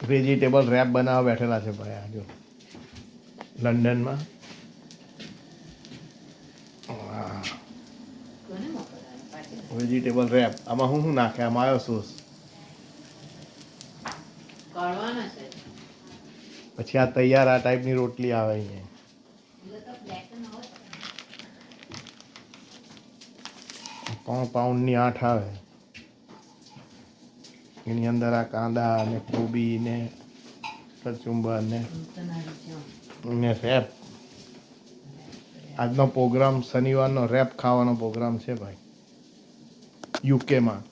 Vegetable rape બનાવવા બેઠેલા છે ભાઈ. આ જો લંડનમાં. Vegetable wrap. આમાં શું નાખે? આમાં આવ્યો સોસ. પછી આ તૈયાર આ ટાઈપની રોટલી આવે અહીંયા. £3 8 આવે. એની અંદર આ કાંદા ને કોબી ને કચુંબર ને રેપ. આજનો પ્રોગ્રામ શનિવારનો રેપ ખાવાનો પ્રોગ્રામ છે ભાઈ, યુકેમાં.